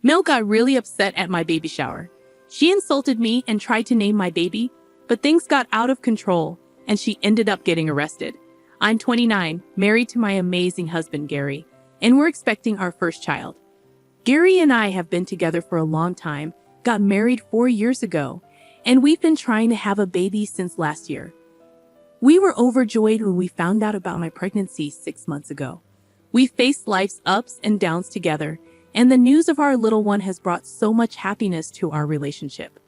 Mel got really upset at my baby shower. She insulted me and tried to name my baby, but things got out of control and she ended up getting arrested. I'm 29, married to my amazing husband, Gary, and we're expecting our first child. Gary and I have been together for a long time, got married 4 years ago, and we've been trying to have a baby since last year. We were overjoyed when we found out about my pregnancy 6 months ago. We faced life's ups and downs together, and the news of our little one has brought so much happiness to our relationship.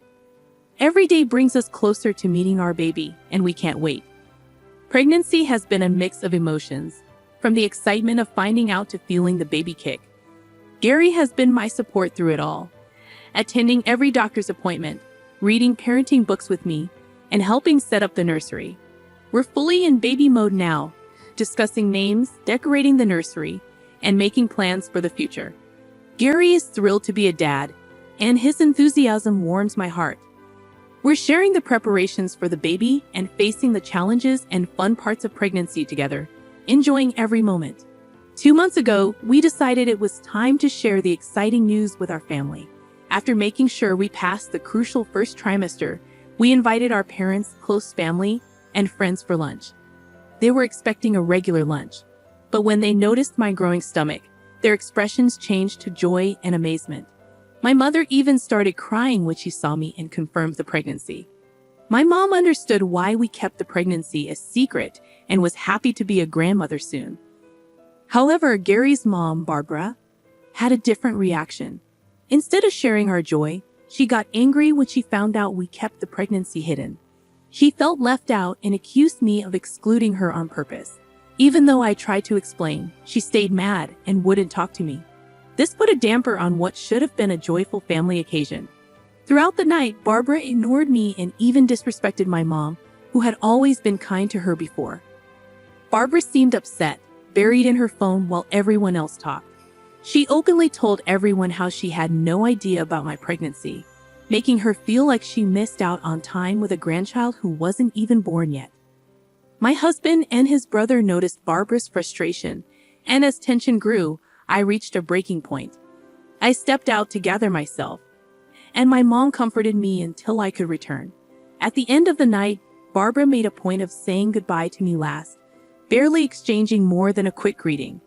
Every day brings us closer to meeting our baby, and we can't wait. Pregnancy has been a mix of emotions, from the excitement of finding out to feeling the baby kick. Gary has been my support through it all, attending every doctor's appointment, reading parenting books with me, and helping set up the nursery. We're fully in baby mode now, discussing names, decorating the nursery, and making plans for the future. Gary is thrilled to be a dad, and his enthusiasm warms my heart. We're sharing the preparations for the baby and facing the challenges and fun parts of pregnancy together, enjoying every moment. 2 months ago, we decided it was time to share the exciting news with our family. After making sure we passed the crucial first trimester, we invited our parents, close family, and friends for lunch. They were expecting a regular lunch, but when they noticed my growing stomach, their expressions changed to joy and amazement. My mother even started crying when she saw me and confirmed the pregnancy. My mom understood why we kept the pregnancy a secret and was happy to be a grandmother soon. However, Gary's mom, Barbara, had a different reaction. Instead of sharing our joy, she got angry when she found out we kept the pregnancy hidden. She felt left out and accused me of excluding her on purpose. Even though I tried to explain, she stayed mad and wouldn't talk to me. This put a damper on what should have been a joyful family occasion. Throughout the night, Barbara ignored me and even disrespected my mom, who had always been kind to her before. Barbara seemed upset, buried in her phone while everyone else talked. She openly told everyone how she had no idea about my pregnancy, making her feel like she missed out on time with a grandchild who wasn't even born yet. My husband and his brother noticed Barbara's frustration, and as tension grew, I reached a breaking point. I stepped out to gather myself, and my mom comforted me until I could return. At the end of the night, Barbara made a point of saying goodbye to me last, barely exchanging more than a quick greeting.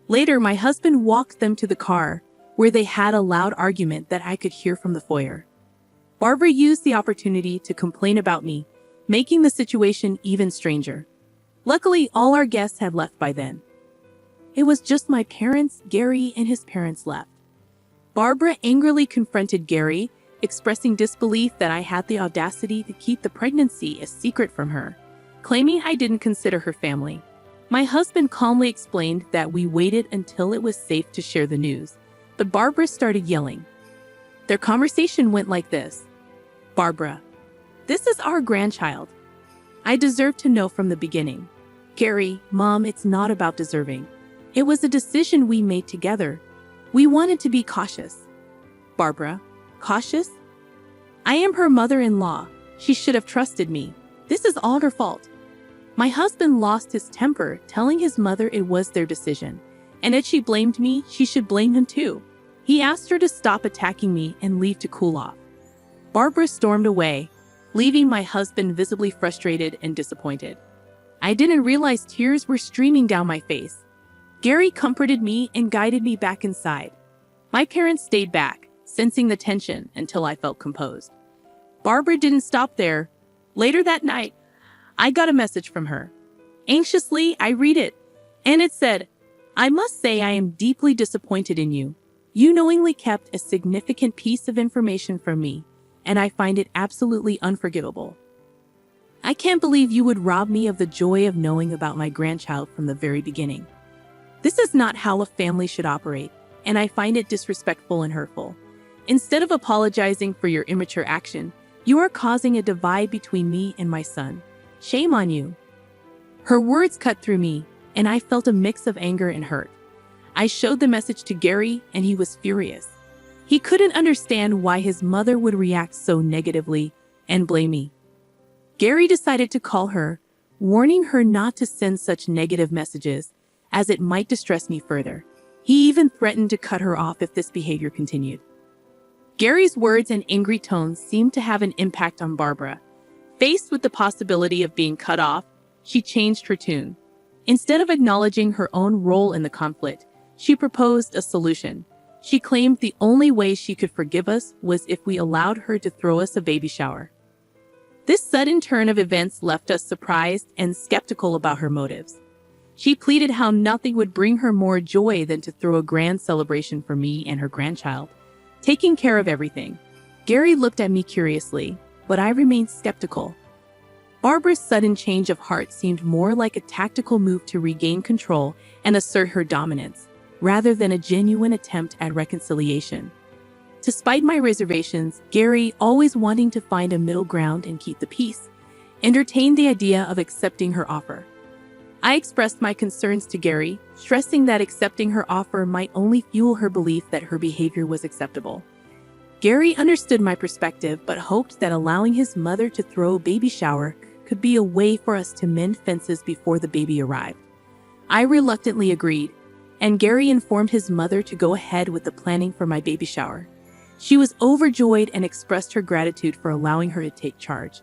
Later, my husband walked them to the car, where they had a loud argument that I could hear from the foyer. Barbara used the opportunity to complain about me, making the situation even stranger. Luckily, all our guests had left by then. It was just my parents, Gary, and his parents left. Barbara angrily confronted Gary, expressing disbelief that I had the audacity to keep the pregnancy a secret from her, claiming I didn't consider her family. My husband calmly explained that we waited until it was safe to share the news, but Barbara started yelling. Their conversation went like this. Barbara, this is our grandchild. I deserve to know from the beginning. Gary, Mom, it's not about deserving. It was a decision we made together. We wanted to be cautious. Barbara, cautious? I am her mother-in-law. She should have trusted me. This is all her fault. My husband lost his temper, telling his mother it was their decision, and if she blamed me, she should blame him too. He asked her to stop attacking me and leave to cool off. Barbara stormed away, leaving my husband visibly frustrated and disappointed. I didn't realize tears were streaming down my face. Gary comforted me and guided me back inside. My parents stayed back, sensing the tension until I felt composed. Barbara didn't stop there. Later that night, I got a message from her. Anxiously, I read it, and it said, I must say I am deeply disappointed in you. You knowingly kept a significant piece of information from me, and I find it absolutely unforgivable. I can't believe you would rob me of the joy of knowing about my grandchild from the very beginning. This is not how a family should operate, and I find it disrespectful and hurtful. Instead of apologizing for your immature action, you are causing a divide between me and my son. Shame on you. Her words cut through me, and I felt a mix of anger and hurt. I showed the message to Gary, and he was furious. He couldn't understand why his mother would react so negatively and blame me. Gary decided to call her, warning her not to send such negative messages, as it might distress me further. He even threatened to cut her off if this behavior continued. Gary's words and angry tones seemed to have an impact on Barbara. Faced with the possibility of being cut off, she changed her tune. Instead of acknowledging her own role in the conflict, she proposed a solution. She claimed the only way she could forgive us was if we allowed her to throw us a baby shower. This sudden turn of events left us surprised and skeptical about her motives. She pleaded how nothing would bring her more joy than to throw a grand celebration for me and her grandchild, taking care of everything. Gary looked at me curiously, but I remained skeptical. Barbara's sudden change of heart seemed more like a tactical move to regain control and assert her dominance, rather than a genuine attempt at reconciliation. Despite my reservations, Gary, always wanting to find a middle ground and keep the peace, entertained the idea of accepting her offer. I expressed my concerns to Gary, stressing that accepting her offer might only fuel her belief that her behavior was acceptable. Gary understood my perspective but hoped that allowing his mother to throw a baby shower could be a way for us to mend fences before the baby arrived. I reluctantly agreed, and Gary informed his mother to go ahead with the planning for my baby shower. She was overjoyed and expressed her gratitude for allowing her to take charge.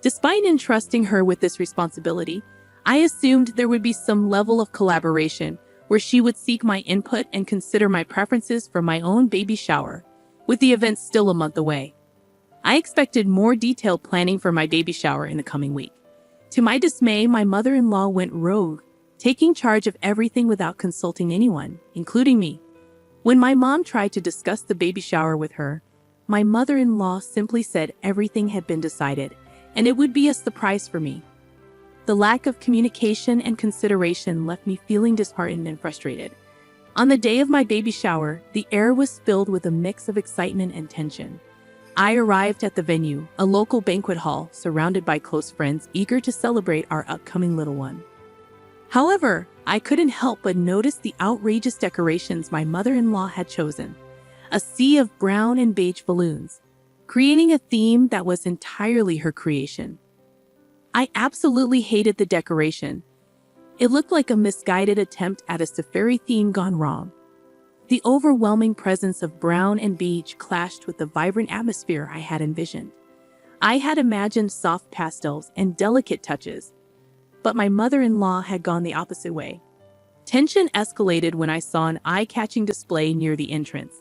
Despite entrusting her with this responsibility, I assumed there would be some level of collaboration where she would seek my input and consider my preferences for my own baby shower, with the event still a month away. I expected more detailed planning for my baby shower in the coming week. To my dismay, my mother-in-law went rogue, taking charge of everything without consulting anyone, including me. When my mom tried to discuss the baby shower with her, my mother-in-law simply said everything had been decided, and it would be a surprise for me. The lack of communication and consideration left me feeling disheartened and frustrated. On the day of my baby shower, the air was filled with a mix of excitement and tension. I arrived at the venue, a local banquet hall, surrounded by close friends eager to celebrate our upcoming little one. However, I couldn't help but notice the outrageous decorations my mother-in-law had chosen. A sea of brown and beige balloons, creating a theme that was entirely her creation. I absolutely hated the decoration. It looked like a misguided attempt at a safari theme gone wrong. The overwhelming presence of brown and beige clashed with the vibrant atmosphere I had envisioned. I had imagined soft pastels and delicate touches, but my mother-in-law had gone the opposite way. Tension escalated when I saw an eye-catching display near the entrance,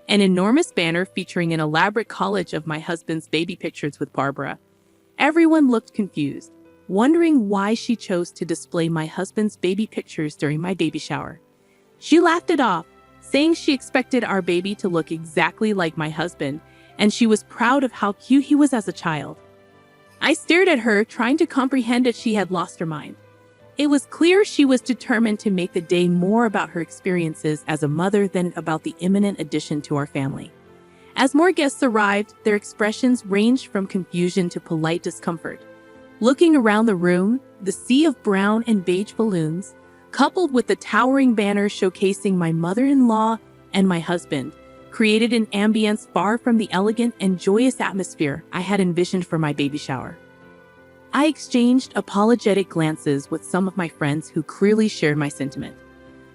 an enormous banner featuring an elaborate collage of my husband's baby pictures with Barbara. Everyone looked confused, wondering why she chose to display my husband's baby pictures during my baby shower. She laughed it off, saying she expected our baby to look exactly like my husband, and she was proud of how cute he was as a child. I stared at her, trying to comprehend if she had lost her mind. It was clear she was determined to make the day more about her experiences as a mother than about the imminent addition to our family. As more guests arrived, their expressions ranged from confusion to polite discomfort. Looking around the room, the sea of brown and beige balloons, coupled with the towering banner showcasing my mother-in-law and my husband, created an ambience far from the elegant and joyous atmosphere I had envisioned for my baby shower. I exchanged apologetic glances with some of my friends who clearly shared my sentiment.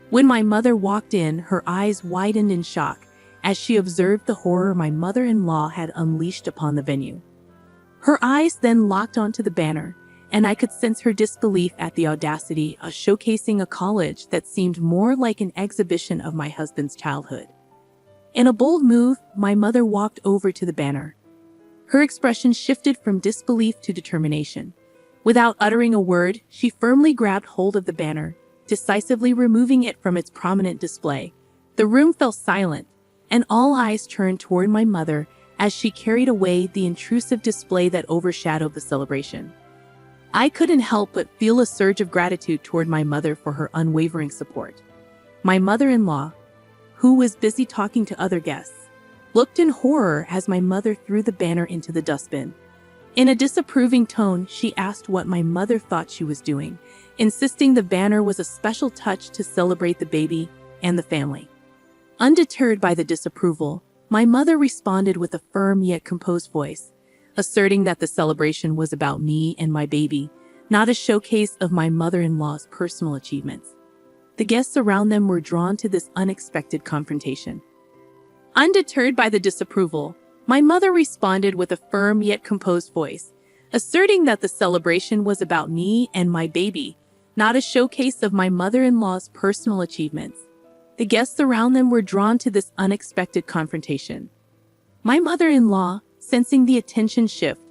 When my mother walked in, her eyes widened in shock as she observed the horror my mother-in-law had unleashed upon the venue. Her eyes then locked onto the banner, and I could sense her disbelief at the audacity of showcasing a collage that seemed more like an exhibition of my husband's childhood. In a bold move, my mother walked over to the banner. Her expression shifted from disbelief to determination. Without uttering a word, she firmly grabbed hold of the banner, decisively removing it from its prominent display. The room fell silent, and all eyes turned toward my mother as she carried away the intrusive display that overshadowed the celebration. I couldn't help but feel a surge of gratitude toward my mother for her unwavering support. My mother-in-law, who was busy talking to other guests, looked in horror as my mother threw the banner into the dustbin. In a disapproving tone, she asked what my mother thought she was doing, insisting the banner was a special touch to celebrate the baby and the family. Undeterred by the disapproval, my mother responded with a firm yet composed voice, asserting that the celebration was about me and my baby, not a showcase of my mother-in-law's personal achievements. The guests around them were drawn to this unexpected confrontation. Undeterred by the disapproval, my mother responded with a firm yet composed voice, asserting that the celebration was about me and my baby, not a showcase of my mother-in-law's personal achievements. The guests around them were drawn to this unexpected confrontation. My mother-in-law, sensing the attention shift,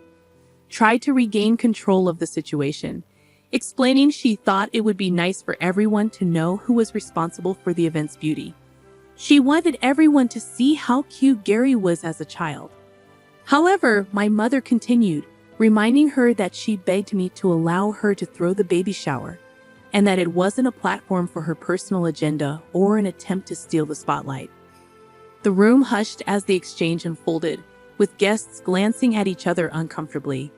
tried to regain control of the situation, explaining she thought it would be nice for everyone to know who was responsible for the event's beauty. She wanted everyone to see how cute Gary was as a child. However, my mother continued, reminding her that she begged me to allow her to throw the baby shower, and that it wasn't a platform for her personal agenda or an attempt to steal the spotlight. The room hushed as the exchange unfolded, with guests glancing at each other uncomfortably.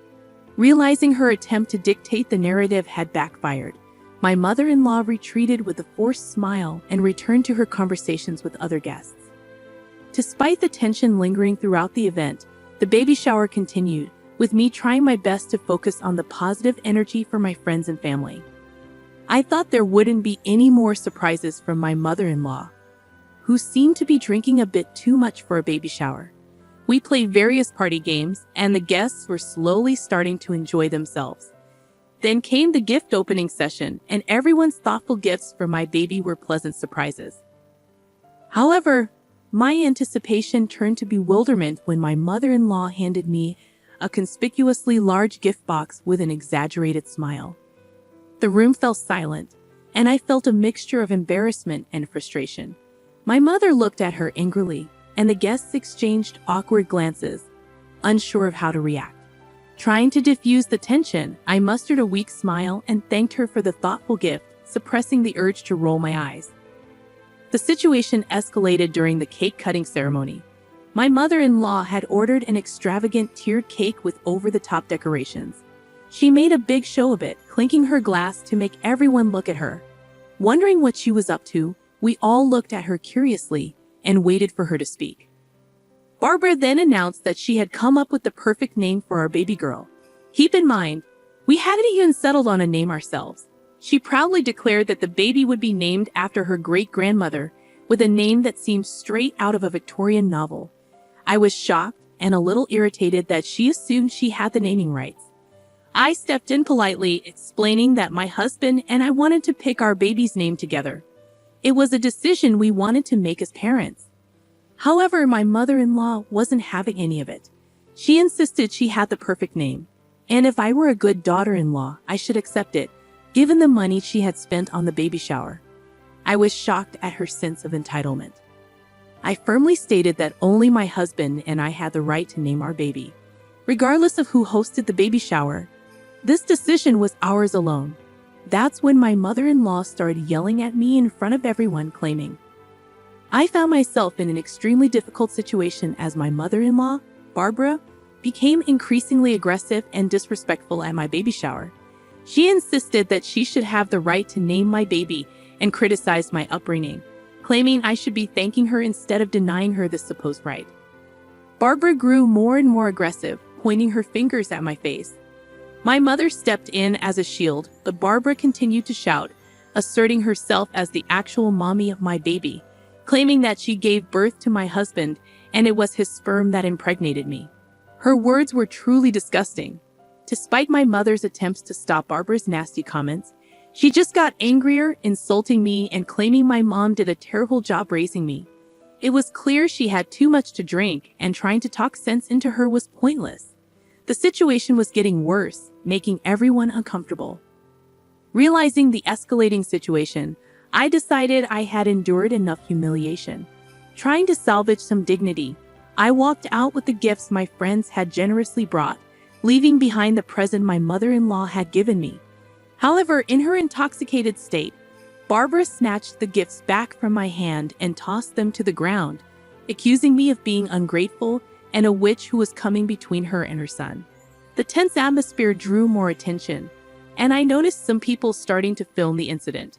Realizing her attempt to dictate the narrative had backfired, my mother-in-law retreated with a forced smile and returned to her conversations with other guests. Despite the tension lingering throughout the event, the baby shower continued, with me trying my best to focus on the positive energy for my friends and family. I thought there wouldn't be any more surprises from my mother-in-law, who seemed to be drinking a bit too much for a baby shower. We played various party games, and the guests were slowly starting to enjoy themselves. Then came the gift opening session, and everyone's thoughtful gifts for my baby were pleasant surprises. However, my anticipation turned to bewilderment when my mother-in-law handed me a conspicuously large gift box with an exaggerated smile. The room fell silent, and I felt a mixture of embarrassment and frustration. My mother looked at her angrily, and the guests exchanged awkward glances, unsure of how to react. Trying to diffuse the tension, I mustered a weak smile and thanked her for the thoughtful gift, suppressing the urge to roll my eyes. The situation escalated during the cake-cutting ceremony. My mother-in-law had ordered an extravagant tiered cake with over-the-top decorations. She made a big show of it, clinking her glass to make everyone look at her. Wondering what she was up to, we all looked at her curiously and waited for her to speak. Barbara then announced that she had come up with the perfect name for our baby girl. Keep in mind, we hadn't even settled on a name ourselves. She proudly declared that the baby would be named after her great-grandmother, with a name that seemed straight out of a Victorian novel. I was shocked and a little irritated that she assumed she had the naming rights. I stepped in politely, explaining that my husband and I wanted to pick our baby's name together. It was a decision we wanted to make as parents. However, my mother-in-law wasn't having any of it. She insisted she had the perfect name, and if I were a good daughter-in-law, I should accept it, given the money she had spent on the baby shower. I was shocked at her sense of entitlement. I firmly stated that only my husband and I had the right to name our baby, regardless of who hosted the baby shower. This decision was ours alone. That's when my mother-in-law started yelling at me in front of everyone, claiming I found myself in an extremely difficult situation as my mother-in-law, Barbara, became increasingly aggressive and disrespectful at my baby shower. She insisted that she should have the right to name my baby and criticized my upbringing, claiming I should be thanking her instead of denying her this supposed right. Barbara grew more and more aggressive, pointing her fingers at my face. My mother stepped in as a shield, but Barbara continued to shout, asserting herself as the actual mommy of my baby, claiming that she gave birth to my husband and it was his sperm that impregnated me. Her words were truly disgusting. Despite my mother's attempts to stop Barbara's nasty comments, she just got angrier, insulting me and claiming my mom did a terrible job raising me. It was clear she had too much to drink, and trying to talk sense into her was pointless. The situation was getting worse, making everyone uncomfortable. Realizing the escalating situation, I decided I had endured enough humiliation. Trying to salvage some dignity, I walked out with the gifts my friends had generously brought, leaving behind the present my mother-in-law had given me. However, in her intoxicated state, Barbara snatched the gifts back from my hand and tossed them to the ground, accusing me of being ungrateful and a witch who was coming between her and her son. The tense atmosphere drew more attention, and I noticed some people starting to film the incident.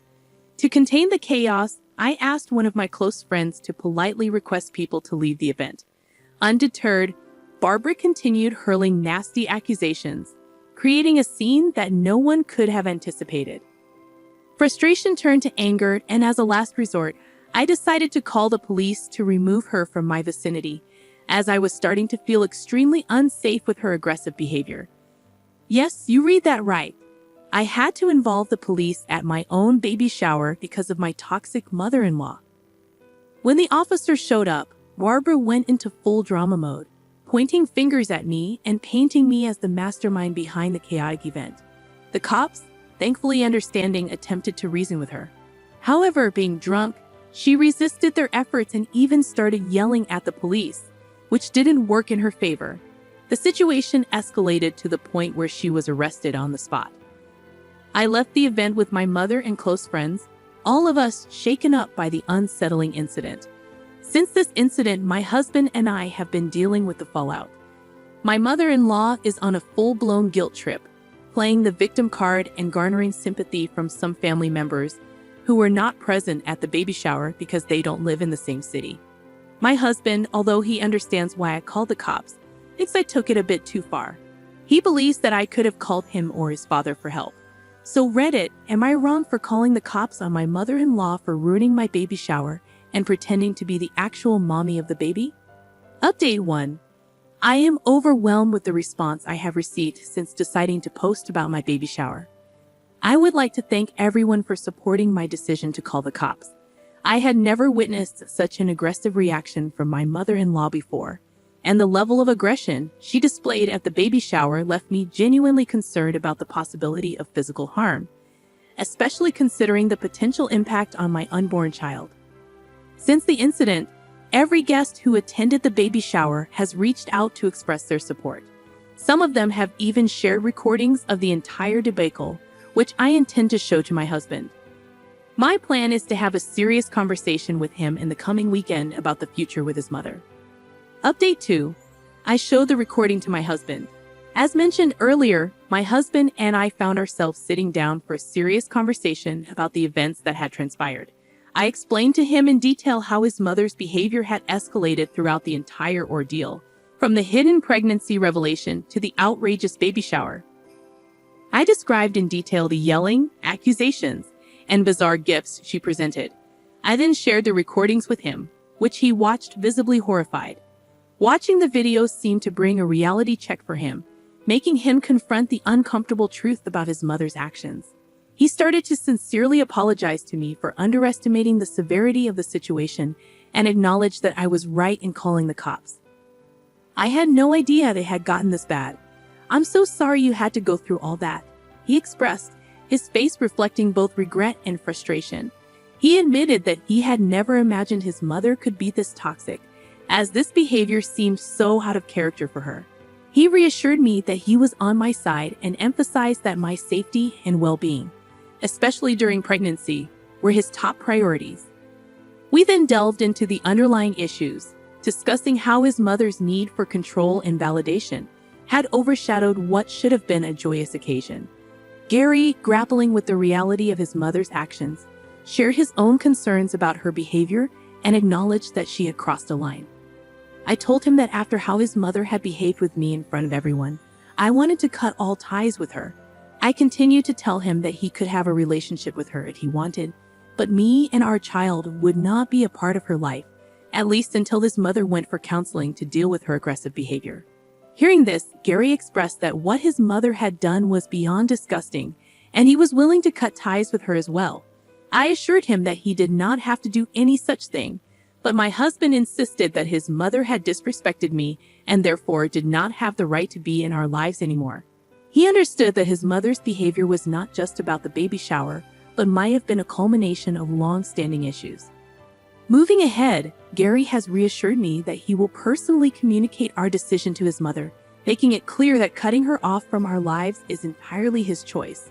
To contain the chaos, I asked one of my close friends to politely request people to leave the event. Undeterred, Barbara continued hurling nasty accusations, creating a scene that no one could have anticipated. Frustration turned to anger, and as a last resort, I decided to call the police to remove her from my vicinity, as I was starting to feel extremely unsafe with her aggressive behavior. Yes, you read that right. I had to involve the police at my own baby shower because of my toxic mother-in-law. When the officers showed up, Barbara went into full drama mode, pointing fingers at me and painting me as the mastermind behind the chaotic event. The cops, thankfully understanding, attempted to reason with her. However, being drunk, she resisted their efforts and even started yelling at the police, which didn't work in her favor. The situation escalated to the point where she was arrested on the spot. I left the event with my mother and close friends, all of us shaken up by the unsettling incident. Since this incident, my husband and I have been dealing with the fallout. My mother-in-law is on a full-blown guilt trip, playing the victim card and garnering sympathy from some family members who were not present at the baby shower because they don't live in the same city. My husband, although he understands why I called the cops, thinks I took it a bit too far. He believes that I could have called him or his father for help. So Reddit, am I wrong for calling the cops on my mother-in-law for ruining my baby shower and pretending to be the actual mommy of the baby? Update 1. I am overwhelmed with the response I have received since deciding to post about my baby shower. I would like to thank everyone for supporting my decision to call the cops. I had never witnessed such an aggressive reaction from my mother-in-law before, and the level of aggression she displayed at the baby shower left me genuinely concerned about the possibility of physical harm, especially considering the potential impact on my unborn child. Since the incident, every guest who attended the baby shower has reached out to express their support. Some of them have even shared recordings of the entire debacle, which I intend to show to my husband. My plan is to have a serious conversation with him in the coming weekend about the future with his mother. Update 2. I showed the recording to my husband. As mentioned earlier, my husband and I found ourselves sitting down for a serious conversation about the events that had transpired. I explained to him in detail how his mother's behavior had escalated throughout the entire ordeal, from the hidden pregnancy revelation to the outrageous baby shower. I described in detail the yelling, accusations, and bizarre gifts she presented. I then shared the recordings with him, which he watched visibly horrified. Watching the videos seemed to bring a reality check for him, making him confront the uncomfortable truth about his mother's actions. He started to sincerely apologize to me for underestimating the severity of the situation and acknowledged that I was right in calling the cops. I had no idea they had gotten this bad. I'm so sorry you had to go through all that, he expressed, his face reflecting both regret and frustration. He admitted that he had never imagined his mother could be this toxic, as this behavior seemed so out of character for her. He reassured me that he was on my side and emphasized that my safety and well-being, especially during pregnancy, were his top priorities. We then delved into the underlying issues, discussing how his mother's need for control and validation had overshadowed what should have been a joyous occasion. Gary, grappling with the reality of his mother's actions, shared his own concerns about her behavior and acknowledged that she had crossed a line. I told him that after how his mother had behaved with me in front of everyone, I wanted to cut all ties with her. I continued to tell him that he could have a relationship with her if he wanted, but me and our child would not be a part of her life, at least until his mother went for counseling to deal with her aggressive behavior. Hearing this, Gary expressed that what his mother had done was beyond disgusting, and he was willing to cut ties with her as well. I assured him that he did not have to do any such thing, but my husband insisted that his mother had disrespected me and therefore did not have the right to be in our lives anymore. He understood that his mother's behavior was not just about the baby shower, but might have been a culmination of long-standing issues. Moving ahead, Gary has reassured me that he will personally communicate our decision to his mother, making it clear that cutting her off from our lives is entirely his choice.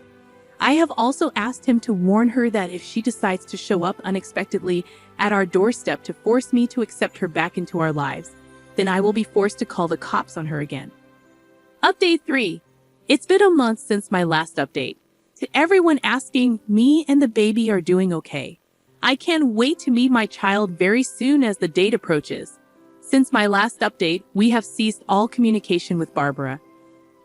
I have also asked him to warn her that if she decides to show up unexpectedly at our doorstep to force me to accept her back into our lives, then I will be forced to call the cops on her again. Update 3. It's been a month since my last update. To everyone asking, me and the baby are doing okay. I can't wait to meet my child very soon as the date approaches. Since my last update, we have ceased all communication with Barbara.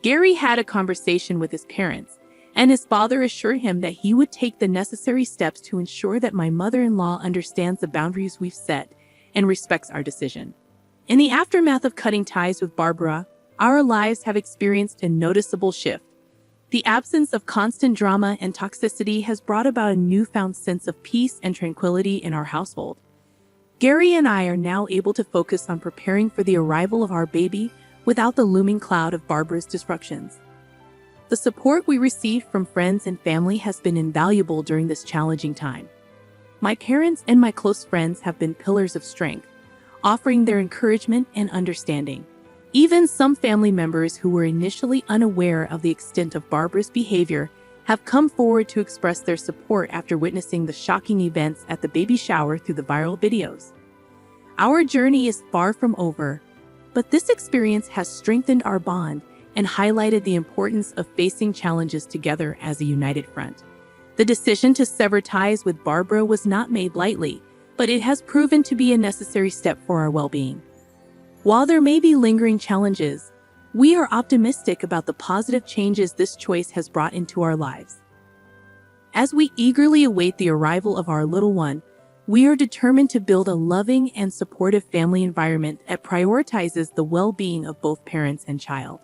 Gary had a conversation with his parents, and his father assured him that he would take the necessary steps to ensure that my mother-in-law understands the boundaries we've set and respects our decision. In the aftermath of cutting ties with Barbara, our lives have experienced a noticeable shift. The absence of constant drama and toxicity has brought about a newfound sense of peace and tranquility in our household. Gary and I are now able to focus on preparing for the arrival of our baby without the looming cloud of Barbara's disruptions. The support we received from friends and family has been invaluable during this challenging time. My parents and my close friends have been pillars of strength, offering their encouragement and understanding. Even some family members who were initially unaware of the extent of Barbara's behavior have come forward to express their support after witnessing the shocking events at the baby shower through the viral videos. Our journey is far from over, but this experience has strengthened our bond and highlighted the importance of facing challenges together as a united front. The decision to sever ties with Barbara was not made lightly, but it has proven to be a necessary step for our well-being. While there may be lingering challenges, we are optimistic about the positive changes this choice has brought into our lives. As we eagerly await the arrival of our little one, we are determined to build a loving and supportive family environment that prioritizes the well-being of both parents and child.